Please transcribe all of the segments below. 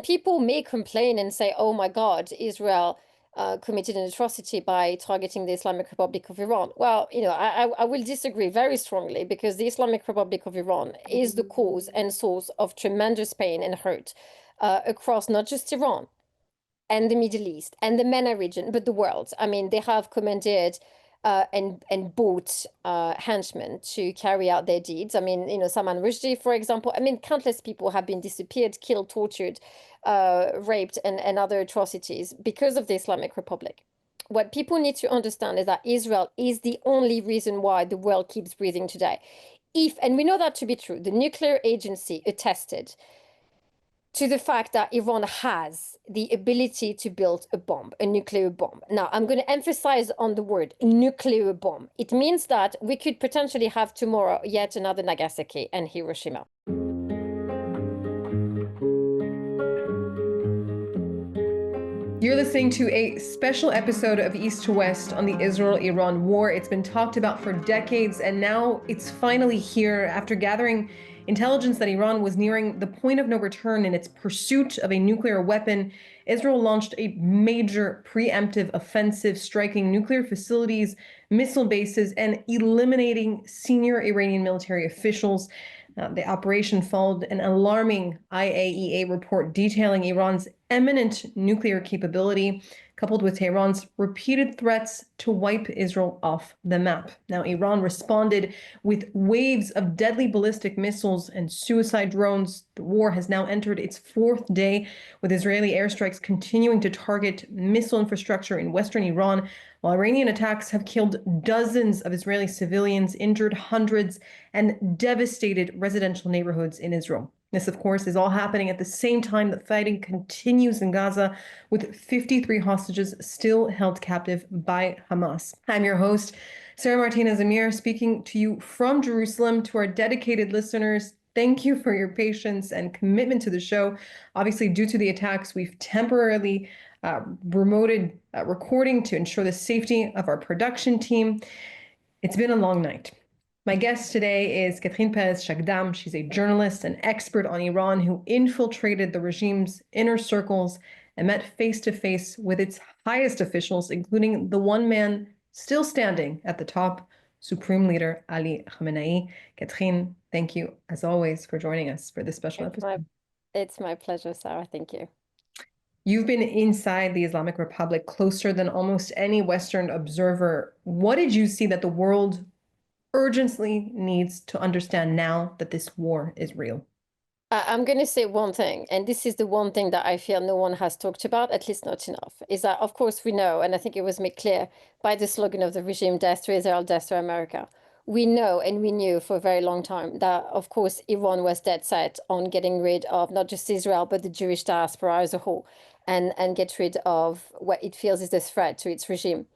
people may complain and say, oh my God, Israel committed an atrocity by targeting the Islamic Republic of Iran. Well, I will disagree very strongly, because the Islamic Republic of Iran is the cause and source of tremendous pain and hurt across not just Iran and the Middle East and the MENA region, but the world. I mean, they have commanded and bought henchmen to carry out their deeds. I mean, Salman Rushdie, for example. I mean, countless people have been disappeared, killed, tortured, raped, and other atrocities because of the Islamic Republic. What people need to understand is that Israel is the only reason why the world keeps breathing today. And we know that to be true, the nuclear agency attested to the fact that Iran has the ability to build a bomb, a nuclear bomb. Now, I'm going to emphasize on the word nuclear bomb. It means that we could potentially have tomorrow yet another Nagasaki and Hiroshima. You're listening to a special episode of East to West on the Israel-Iran war. It's been talked about for decades, and now it's finally here. After gathering intelligence that Iran was nearing the point of no return in its pursuit of a nuclear weapon, Israel launched a major preemptive offensive, striking nuclear facilities, missile bases, and eliminating senior Iranian military officials. The operation followed an alarming IAEA report detailing Iran's eminent nuclear capability, coupled with Tehran's repeated threats to wipe Israel off the map. Now, Iran responded with waves of deadly ballistic missiles and suicide drones. The war has now entered its fourth day, with Israeli airstrikes continuing to target missile infrastructure in western Iran, while Iranian attacks have killed dozens of Israeli civilians, injured hundreds, and devastated residential neighborhoods in Israel. This, of course, is all happening at the same time that fighting continues in Gaza, with 53 hostages still held captive by Hamas. I'm your host, Sarah Martinez Amir, speaking to you from Jerusalem. To our dedicated listeners, thank you for your patience and commitment to the show. Obviously, due to the attacks, we've temporarily remoted recording to ensure the safety of our production team. It's been a long night. My guest today is Catherine Perez-Shakdam. She's a journalist and expert on Iran who infiltrated the regime's inner circles and met face-to-face with its highest officials, including the one man still standing at the top, Supreme Leader Ali Khamenei. Catherine, thank you, as always, for joining us for this special episode. It's my pleasure, Sarah. Thank you. You've been inside the Islamic Republic closer than almost any Western observer. What did you see that the world urgently needs to understand now that this war is real? I'm going to say one thing, and this is the one thing that I feel no one has talked about, at least not enough, is that, of course, we know, and I think it was made clear by the slogan of the regime, death to Israel, death to America. We know, and we knew for a very long time, that, of course, Iran was dead set on getting rid of not just Israel, but the Jewish diaspora as a whole, and get rid of what it feels is a threat to its regime.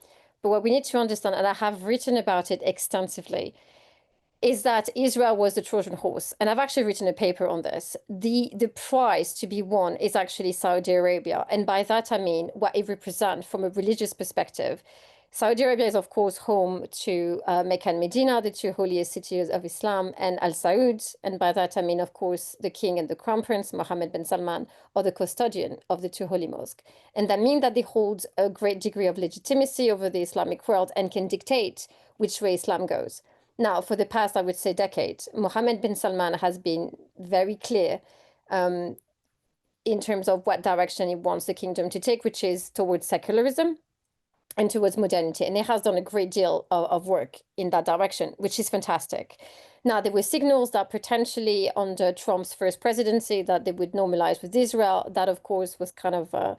But what we need to understand, and I have written about it extensively, is that Israel was the Trojan Horse. And I've actually written a paper on this. The prize to be won is actually Saudi Arabia. And by that, I mean what it represents from a religious perspective. Saudi Arabia is, of course, home to Mecca and Medina, the two holiest cities of Islam, and Al Saud. And by that, I mean, of course, the king and the crown prince, Mohammed bin Salman, or the custodian of the two holy mosques. And that means that they hold a great degree of legitimacy over the Islamic world and can dictate which way Islam goes. Now, for the past, I would say, decade, Mohammed bin Salman has been very clear in terms of what direction he wants the kingdom to take, which is towards secularism and towards modernity. And he has done a great deal of work in that direction, which is fantastic. Now, there were signals that potentially under Trump's first presidency that they would normalize with Israel. That, of course, was kind of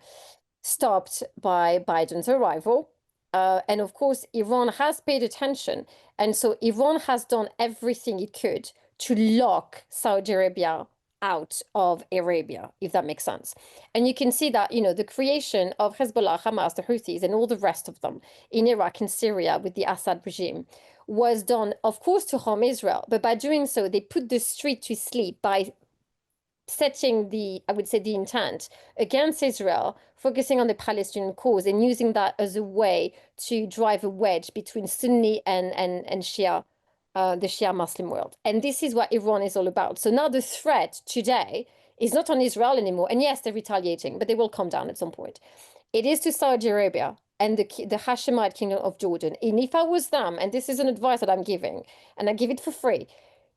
stopped by Biden's arrival. And of course, Iran has paid attention. And so Iran has done everything it could to lock Saudi Arabia out of Arabia, if that makes sense. And you can see that, the creation of Hezbollah, Hamas, the Houthis, and all the rest of them in Iraq and Syria with the Assad regime was done, of course, to harm Israel. But by doing so, they put the street to sleep by setting I would say, the intent against Israel, focusing on the Palestinian cause and using that as a way to drive a wedge between Sunni and Shia, the Shia Muslim world. And this is what Iran is all about. So now the threat today is not on Israel anymore. And yes, they're retaliating, but they will calm down at some point. It is to Saudi Arabia and the Hashemite kingdom of Jordan. And if I was them, and this is an advice that I'm giving, and I give it for free,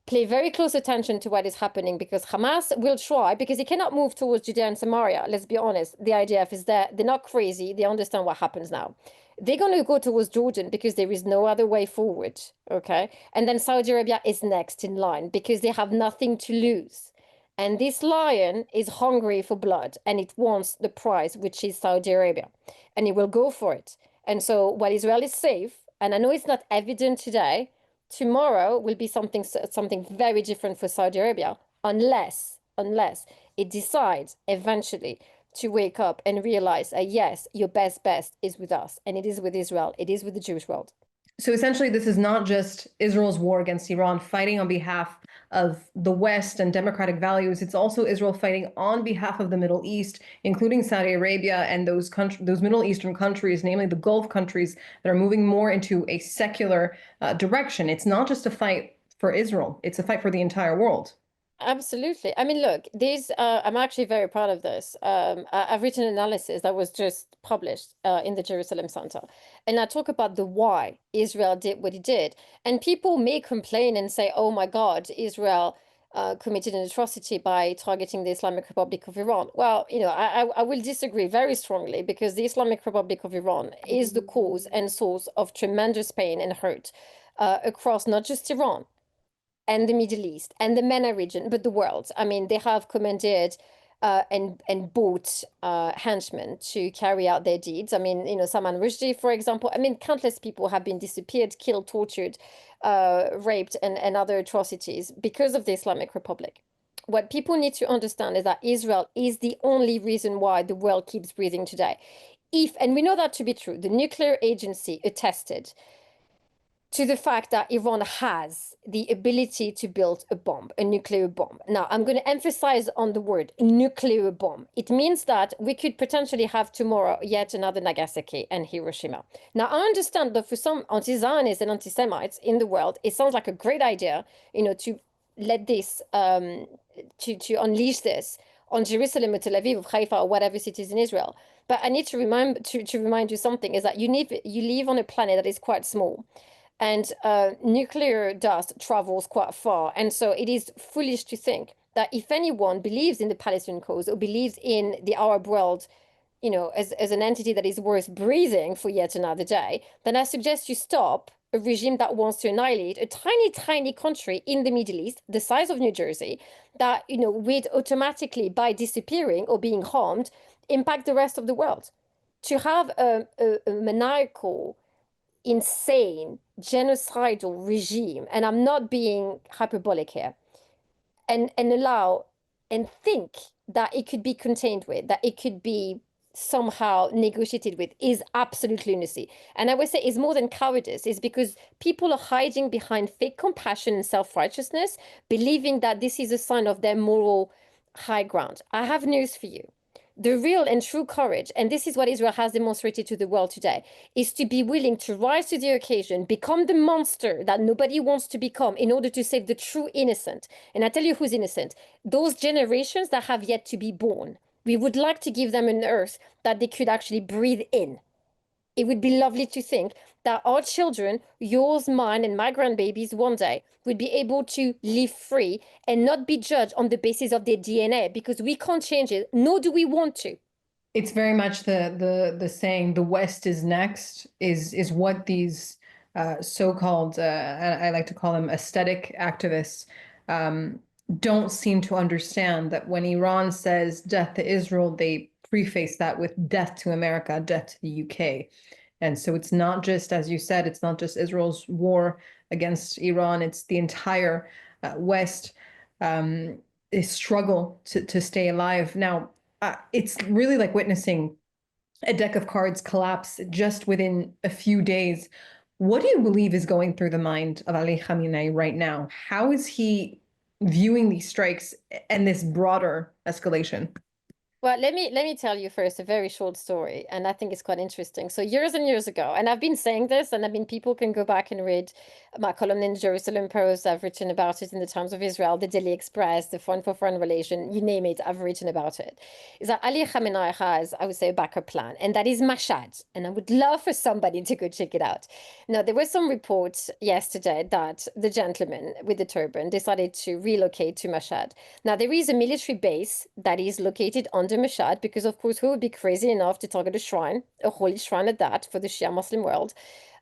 pay very close attention to what is happening, because Hamas will try, because he cannot move towards Judea and Samaria. Let's be honest. The IDF is there. They're not crazy. They understand what happens now. They're going to go towards Jordan because there is no other way forward. Okay. And then Saudi Arabia is next in line because they have nothing to lose. And this lion is hungry for blood and it wants the prize, which is Saudi Arabia. And it will go for it. And so while Israel is safe, and I know it's not evident today, tomorrow will be something very different for Saudi Arabia, unless it decides eventually to wake up and realize that yes, your best is with us, and it is with Israel, it is with the Jewish world. So essentially, this is not just Israel's war against Iran, fighting on behalf of the West and democratic values. It's also Israel fighting on behalf of the Middle East, including Saudi Arabia and those Middle Eastern countries, namely the Gulf countries, that are moving more into a secular direction. It's not just a fight for Israel; it's a fight for the entire world. Absolutely. I mean, look, I'm actually very proud of this. I've written an analysis that was just published in the Jerusalem Center. And I talk about the why Israel did what it did. And people may complain and say, oh my God, Israel committed an atrocity by targeting the Islamic Republic of Iran. Well, I will disagree very strongly, because the Islamic Republic of Iran is the cause and source of tremendous pain and hurt across not just Iran and the Middle East and the MENA region, but the world. I mean, they have commanded and bought henchmen to carry out their deeds. I mean, Salman Rushdie, for example. I mean, countless people have been disappeared, killed, tortured, raped, and other atrocities because of the Islamic Republic. What people need to understand is that Israel is the only reason why the world keeps breathing today. And we know that to be true, the nuclear agency attested to the fact that Iran has the ability to build a nuclear bomb. Now, I'm going to emphasize on the word nuclear bomb. It means that we could potentially have tomorrow yet another Nagasaki and Hiroshima. Now, I understand that for some anti-Zionists and anti-Semites in the world, it sounds like a great idea, to let this, to unleash this on Jerusalem or Tel Aviv or Haifa or whatever cities in Israel. But I need to remind you something, is that you live on a planet that is quite small. And nuclear dust travels quite far. And so it is foolish to think that if anyone believes in the Palestinian cause or believes in the Arab world, as an entity that is worth breathing for yet another day, then I suggest you stop a regime that wants to annihilate a tiny, tiny country in the Middle East, the size of New Jersey, that, would automatically, by disappearing or being harmed, impact the rest of the world. To have a maniacal, insane, genocidal regime, and I'm not being hyperbolic here, and allow and think that it could be contained with, that it could be somehow negotiated with, is absolute lunacy. And I would say is more than cowardice, is because people are hiding behind fake compassion and self-righteousness, believing that this is a sign of their moral high ground. I have news for you. The real and true courage, and this is what Israel has demonstrated to the world today, is to be willing to rise to the occasion, become the monster that nobody wants to become in order to save the true innocent. And I tell you who's innocent. Those generations that have yet to be born. We would like to give them an earth that they could actually breathe in. It would be lovely to think that our children, yours, mine, and my grandbabies, one day would be able to live free and not be judged on the basis of their DNA, because we can't change it, nor do we want to. It's very much the saying, the West is next, is what these so-called, I like to call them aesthetic activists, don't seem to understand that when Iran says death to Israel, they preface that with death to America, death to the UK. And so it's not just, as you said, it's not just Israel's war against Iran, it's the entire West struggle to stay alive. Now, it's really like witnessing a deck of cards collapse just within a few days. What do you believe is going through the mind of Ali Khamenei right now? How is he viewing these strikes and this broader escalation? Well, let me tell you first a very short story, and I think it's quite interesting. So years and years ago, and I've been saying this, and I mean people can go back and read my column in Jerusalem Post. I've written about it in the Times of Israel, the Daily Express, the Front for Foreign Relation, you name it, I've written about it. Is that Ali Khamenei has, I would say, a backup plan, and that is Mashhad. And I would love for somebody to go check it out. Now, there were some reports yesterday that the gentleman with the turban decided to relocate to Mashhad. Now, there is a military base that is located under Mashhad because, of course, who would be crazy enough to target a shrine, a holy shrine at that, for the Shia Muslim world?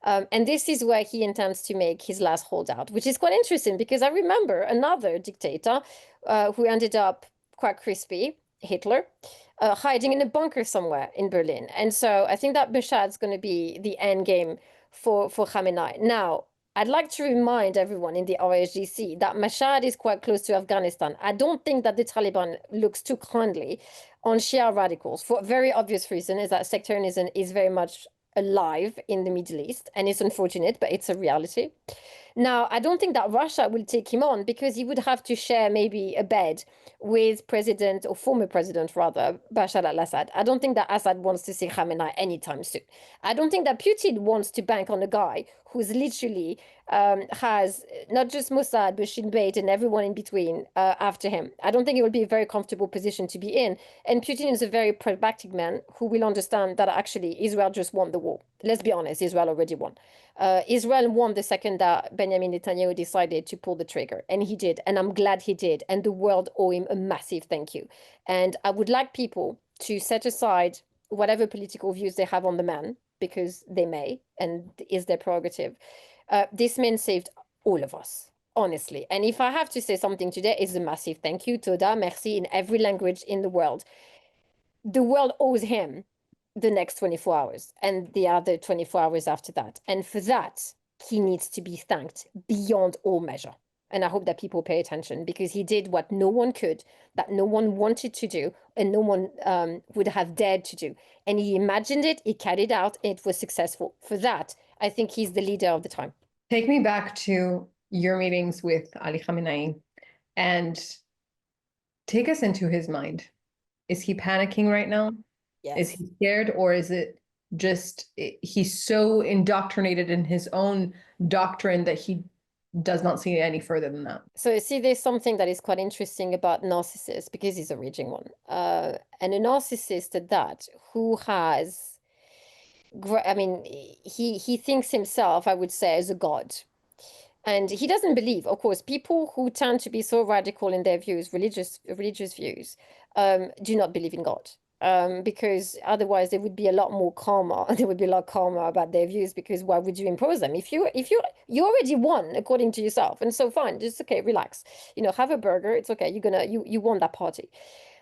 And this is where he intends to make his last holdout, which is quite interesting because I remember another dictator who ended up quite crispy, Hitler, hiding in a bunker somewhere in Berlin. And so I think that Mashhad's going to be the end game for Khamenei. Now, I'd like to remind everyone in the RSGC that Mashhad is quite close to Afghanistan. I don't think that the Taliban looks too kindly on Shia radicals for a very obvious reason, is that sectarianism is very much alive in the Middle East, and it's unfortunate, but it's a reality. Now, I don't think that Russia will take him on because he would have to share maybe a bed with President, or former President rather, Bashar al-Assad. I don't think that Assad wants to see Khamenei anytime soon. I don't think that Putin wants to bank on a guy who's literally has not just Mossad, but Shin Bet and everyone in between after him. I don't think it will be a very comfortable position to be in. And Putin is a very pragmatic man who will understand that actually Israel just won the war. Let's be honest, Israel already won. Israel won the second that Benjamin Netanyahu decided to pull the trigger, and he did, and I'm glad he did, and the world owe him a massive thank you. And I would like people to set aside whatever political views they have on the man, because they may, and is their prerogative. This man saved all of us, honestly. And if I have to say something today, it's a massive thank you, Toda, merci, in every language in the world. The world owes him the next 24 hours and the other 24 hours after that. And for that, he needs to be thanked beyond all measure. And I hope that people pay attention because he did what no one could, that no one wanted to do, and no one would have dared to do. And he imagined it, he carried it out, and it was successful. For that, I think he's the leader of the time. Take me back to your meetings with Ali Khamenei and take us into his mind. Is he panicking right now? Yes. Is he scared, or is it just he's so indoctrinated in his own doctrine that he does not see any further than that? So see, there's something that is quite interesting about narcissists because he's a raging one. And a narcissist at that who has, I mean, he thinks himself, I would say, as a god. And he doesn't believe, of course, people who tend to be so radical in their views, religious views, do not believe in God. Because otherwise they would be a lot more calmer. They would be a lot calmer about their views because why would you impose them? If you already won according to yourself, and so fine, just okay, relax. Have a burger, it's okay. You won that party.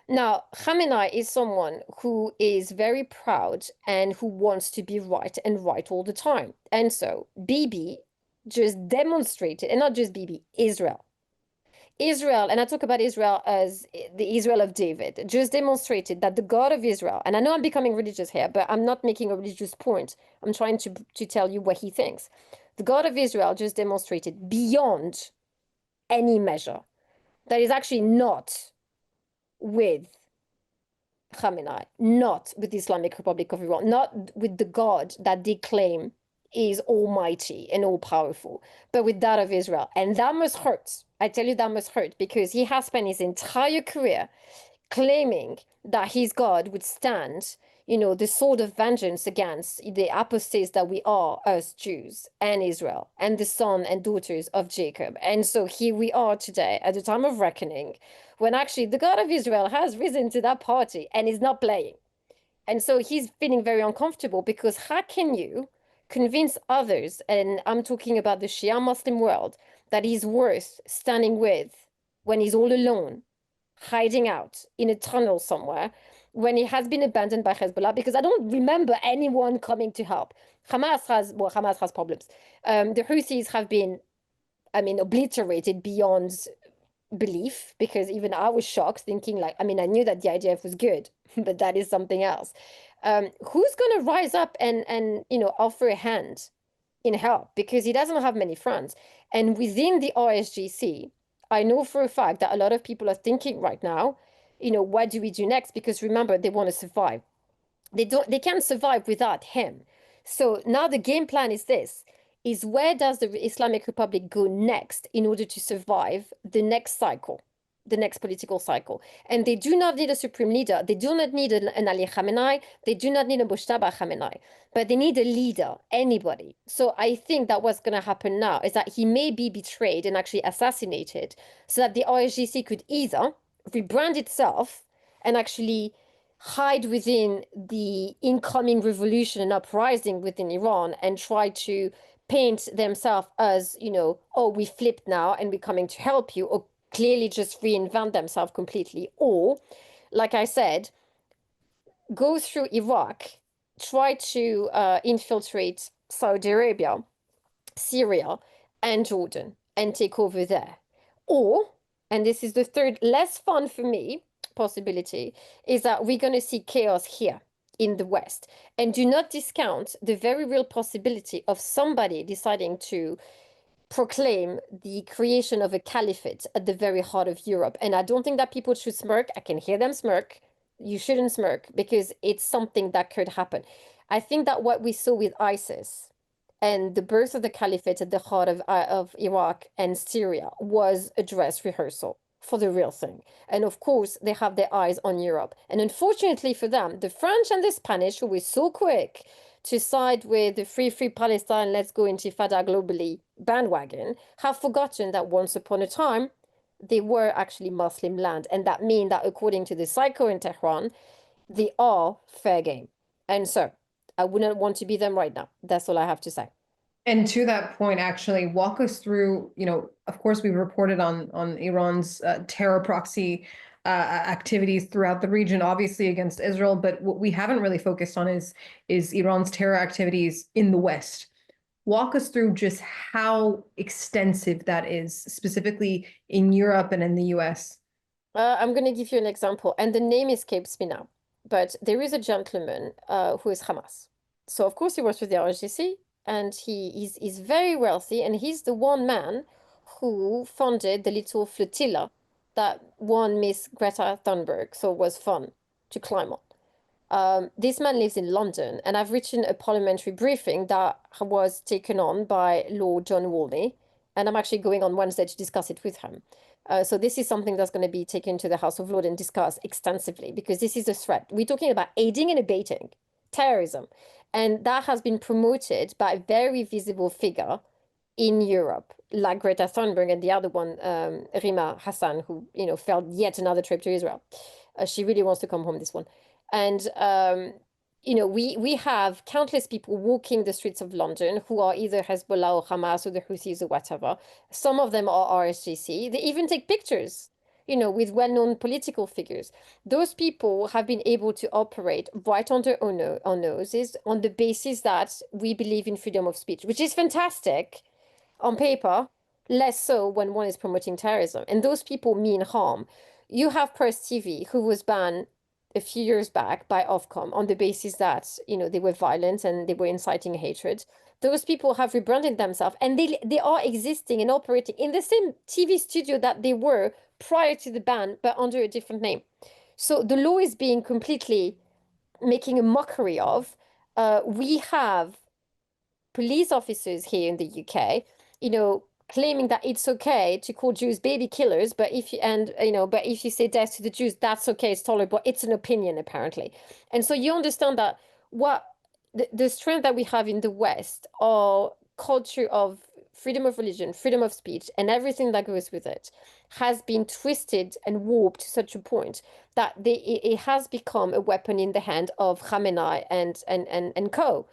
Now, Khamenei is someone who is very proud and who wants to be right and right all the time. And so Bibi just demonstrated, and not just Bibi, Israel, and I talk about Israel as the Israel of David, just demonstrated that the God of Israel, and I know I'm becoming religious here, but I'm not making a religious point. I'm trying to tell you what he thinks. The God of Israel just demonstrated beyond any measure that is actually not with Khamenei, not with the Islamic Republic of Iran, not with the God that they claim is almighty and all powerful, but with that of Israel. And that must hurt. I tell you, that must hurt because he has spent his entire career claiming that his God would stand, the sword of vengeance against the apostates that we are, us Jews and Israel, and the son and daughters of Jacob. And so here we are today at the time of reckoning, when actually the God of Israel has risen to that party and is not playing. And so he's feeling very uncomfortable because how can you convince others, and I'm talking about the Shia Muslim world, that he's worth standing with when he's all alone, hiding out in a tunnel somewhere, when he has been abandoned by Hezbollah, because I don't remember anyone coming to help. Hamas has problems. The Houthis have been, obliterated beyond belief, because even I was shocked thinking I knew that the IDF was good, but that is something else. Who's going to rise up and offer a hand in help, because he doesn't have many friends. And within the RSGC, I know for a fact that a lot of people are thinking right now, what do we do next? Because remember, they want to survive. They can't survive without him. So now the game plan is this, is where does the Islamic Republic go next in order to survive the next cycle, the next political cycle? And they do not need a supreme leader. They do not need an Ali Khamenei. They do not need a Mojtaba Khamenei, but they need a leader, anybody. So I think that what's going to happen now is that he may be betrayed and actually assassinated so that the IRGC could either rebrand itself and actually hide within the incoming revolution and uprising within Iran and try to paint themselves as, oh, we flipped now and we're coming to help you, or clearly just reinvent themselves completely. Or, like I said, go through Iraq, try to infiltrate Saudi Arabia, Syria, and Jordan and take over there. Or, and this is the third, less fun for me, possibility, is that we're going to see chaos here in the West. And do not discount the very real possibility of somebody deciding to proclaim the creation of a caliphate at the very heart of Europe. And I don't think that people should smirk. I can hear them smirk. You shouldn't smirk because it's something that could happen. I think that what we saw with ISIS and the birth of the caliphate at the heart of Iraq and Syria was a dress rehearsal for the real thing. And of course, they have their eyes on Europe. And unfortunately for them, the French and the Spanish, who were so quick to side with the free Palestine, let's go intifada globally bandwagon, have forgotten that once upon a time, they were actually Muslim land. And that means that according to the psycho in Tehran, they are fair game. And so I wouldn't want to be them right now. That's all I have to say. And to that point, actually, walk us through, of course, we've reported on Iran's terror proxy activities throughout the region, obviously against Israel, but what we haven't really focused on is Iran's terror activities in the West. Walk us through just how extensive that is, specifically in Europe and in the US. I'm going to give you an example, and the name escapes me now, but there is a gentleman who is Hamas. So, of course, he works with the RGC, and he's very wealthy, and he's the one man who funded the little flotilla that won Miss Greta Thunberg, so it was fun to climb on. This man lives in London, and I've written a parliamentary briefing that was taken on by Lord John Wolney, and I'm actually going on Wednesday to discuss it with him. So this is something that's going to be taken to the House of Lords and discussed extensively, because this is a threat. We're talking about aiding and abetting terrorism. And that has been promoted by a very visible figure in Europe, like Greta Thunberg and the other one, Rima Hassan, who, failed yet another trip to Israel. She really wants to come home, this one. And, we have countless people walking the streets of London who are either Hezbollah or Hamas or the Houthis or whatever. Some of them are RSGC. They even take pictures with well-known political figures. Those people have been able to operate right under our noses on the basis that we believe in freedom of speech, which is fantastic on paper, less so when one is promoting terrorism. And those people mean harm. You have Press TV, who was banned a few years back by Ofcom on the basis that, they were violent and they were inciting hatred. Those people have rebranded themselves, and they are existing and operating in the same TV studio that they were prior to the ban, but under a different name. So the law is being completely making a mockery of. We have police officers here in the UK, claiming that it's okay to call Jews baby killers, but if you say death to the Jews, that's okay, it's tolerable. It's an opinion, apparently. And so you understand that what the strength that we have in the West, our culture of freedom of religion, freedom of speech, and everything that goes with it, has been twisted and warped to such a point that it has become a weapon in the hand of Khamenei and co.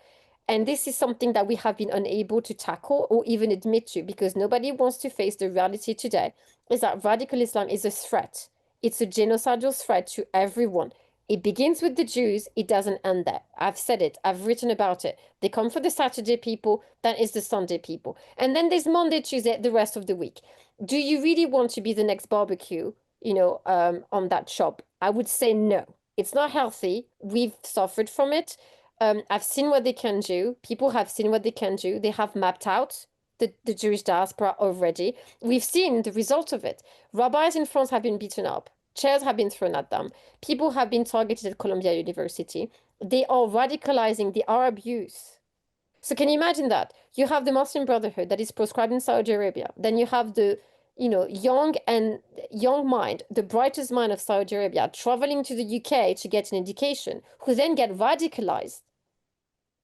And this is something that we have been unable to tackle or even admit to, because nobody wants to face the reality today, is that radical Islam is a threat. It's a genocidal threat to everyone. It begins with the Jews. It doesn't end there. I've said it. I've written about it. They come for the Saturday people. That is the Sunday people. And then there's Monday, Tuesday, the rest of the week. Do you really want to be the next barbecue, on that shop? I would say no. It's not healthy. We've suffered from it. I've seen what they can do. People have seen what they can do. They have mapped out the Jewish diaspora already. We've seen the result of it. Rabbis in France have been beaten up. Chairs have been thrown at them. People have been targeted at Columbia University. They are radicalizing the Arab youth. So can you imagine that? You have the Muslim Brotherhood that is proscribed in Saudi Arabia. Then you have the, young mind, the brightest mind of Saudi Arabia, traveling to the UK to get an education, who then get radicalized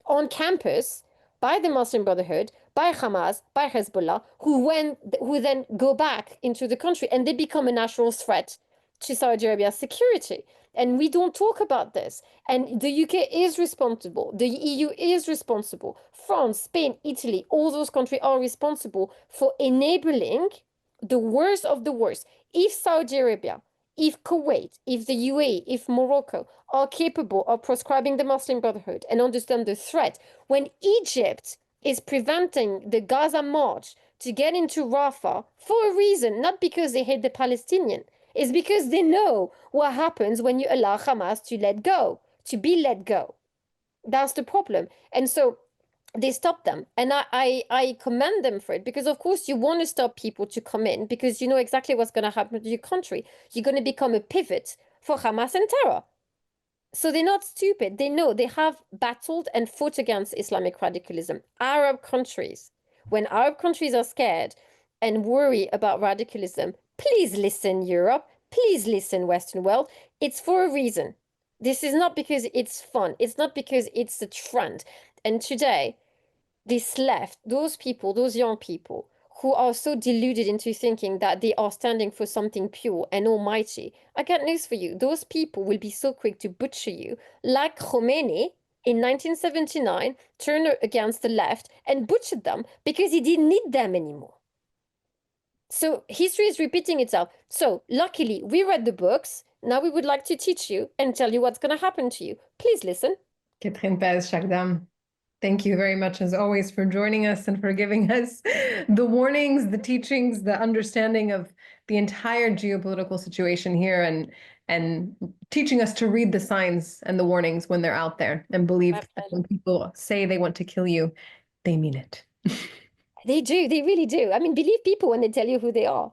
on campus by the Muslim Brotherhood, by Hamas, by Hezbollah, who then go back into the country and they become a national threat to Saudi Arabia's security. And we don't talk about this. And the UK is responsible. The EU is responsible. France, Spain, Italy, all those countries are responsible for enabling the worst of the worst. If Saudi Arabia, if Kuwait, if the UAE, if Morocco are capable of proscribing the Muslim Brotherhood and understand the threat, when Egypt is preventing the Gaza March to get into Rafah for a reason, not because they hate the Palestinian, it's because they know what happens when you allow Hamas to let go, to be let go. That's the problem. And so they stop them. And I commend them for it because, of course, you want to stop people to come in because you know exactly what's going to happen to your country. You're going to become a pivot for Hamas and terror. So they're not stupid. They know they have battled and fought against Islamic radicalism. Arab countries, when Arab countries are scared and worry about radicalism, please listen, Europe. Please listen, Western world. It's for a reason. This is not because it's fun. It's not because it's a trend. And today, this left, those people, those young people who are so deluded into thinking that they are standing for something pure and almighty, I got news for you. Those people will be so quick to butcher you, like Khamenei in 1979 turned against the left and butchered them because he didn't need them anymore. So history is repeating itself. So luckily, we read the books. Now we would like to teach you and tell you what's going to happen to you. Please listen. Catherine Perez-Shakdam, thank you very much, as always, for joining us and for giving us the warnings, the teachings, the understanding of the entire geopolitical situation here, and teaching us to read the signs and the warnings when they're out there and believe that when people say they want to kill you, they mean it. They do. They really do. I mean, believe people when they tell you who they are.